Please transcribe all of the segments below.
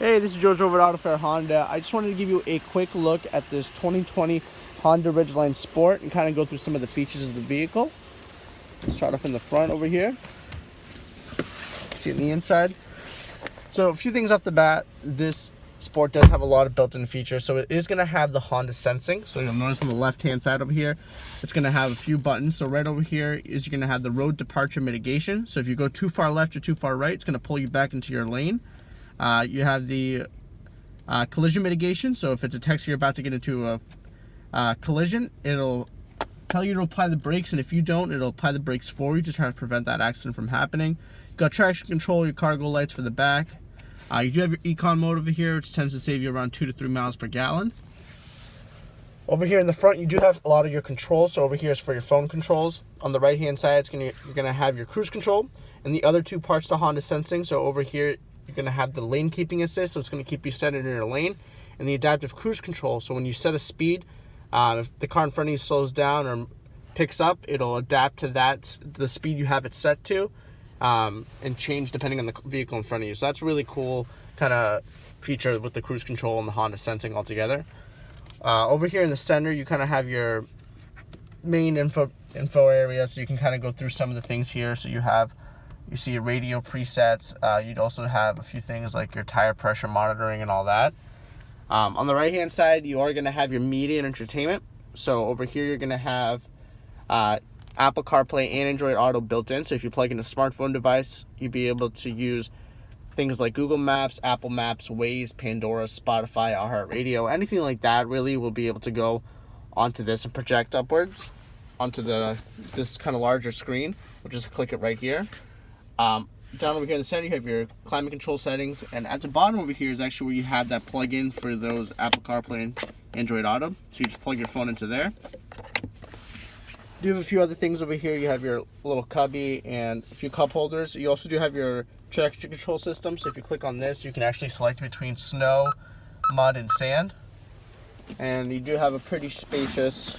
Hey, this is George over at Autofair Honda. I just wanted to give you a quick look at this 2020 Honda Ridgeline Sport and kind of go through some of the features of the vehicle. Let's start off in the front over here. See it in the inside. So a few things off the bat. This Sport does have a lot of built-in features. So it is going to have the Honda sensing. So you'll notice on the left-hand side over here, it's going to have a few buttons. So right over here is you're going to have the road departure mitigation. So if you go too far left or too far right, it's going to pull you back into your lane. You have the collision mitigation, so if it detects you're about to get into a collision, it'll tell you to apply the brakes, and if you don't, it'll apply the brakes for you to try to prevent that accident from happening. You've got traction control, your cargo lights for the back. You do have your econ mode over here, which tends to save you around 2 to 3 miles per gallon. Over here in the front, you do have a lot of your controls. So over here is for your phone controls. On the right-hand side, you're going to have your cruise control, and the other two parts, the Honda sensing. So over here, you're going to have the lane keeping assist, so it's going to keep you centered in your lane, and the adaptive cruise control. So when you set a speed, if the car in front of you slows down or picks up, it'll adapt to the speed you have it set to, and change depending on the vehicle in front of you. So that's a really cool kind of feature with the cruise control and the Honda sensing altogether. Over here in the center, you kind of have your main info area, so you can kind of go through some of the things here. So you see your radio presets. You'd also have a few things like your tire pressure monitoring and all that. On the right hand side, you are going to have your media and entertainment. So over here, you're going to have Apple CarPlay and Android Auto built in. So if you plug in a smartphone device, you'll be able to use things like Google Maps, Apple Maps, Waze, Pandora, Spotify, iHeartRadio, anything like that really will be able to go onto this and project upwards onto this kind of larger screen. We'll just click it right here. Down over here in the center, you have your climate control settings, and at the bottom over here is actually where you have that plug-in for those Apple CarPlay and Android Auto. So you just plug your phone into there. You do have a few other things over here. You have your little cubby and a few cup holders. You also do have your traction control system. So if you click on this, you can actually select between snow, mud, and sand. And you do have a pretty spacious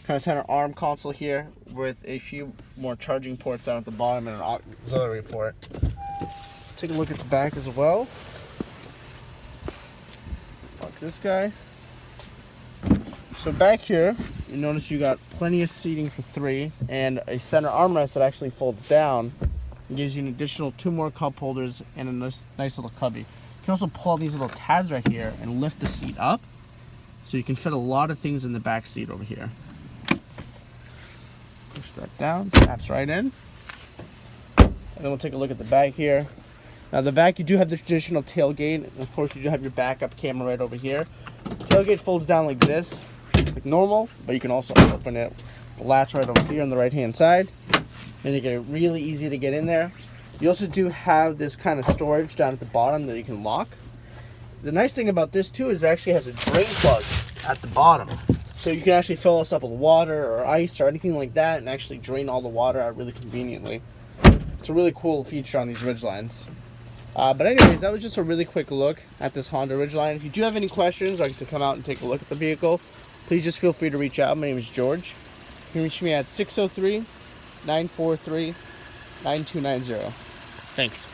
kind of center arm console here with a few more charging ports down at the bottom and an auxiliary port. Take a look at the back as well. Like this guy. So back here, you notice you got plenty of seating for 3 and a center armrest that actually folds down and gives you an additional 2 more cup holders and a nice little cubby. You can also pull these little tabs right here and lift the seat up, so you can fit a lot of things in the back seat over here. Push that down, snaps right in. And then we'll take a look at the back here. Now the back, you do have the traditional tailgate, and of course you do have your backup camera right over here. The tailgate folds down like this, like normal, but you can also open it. The latch right over here on the right hand side, and you get it really easy to get in there. You also do have this kind of storage down at the bottom that you can lock. The nice thing about this too is it actually has a drain plug at the bottom. So you can actually fill this up with water or ice or anything like that and actually drain all the water out really conveniently. It's a really cool feature on these Ridgelines. But anyways, that was just a really quick look at this Honda Ridgeline. If you do have any questions or like to come out and take a look at the vehicle, please just feel free to reach out. My name is George. You can reach me at 603-943-9290. Thanks.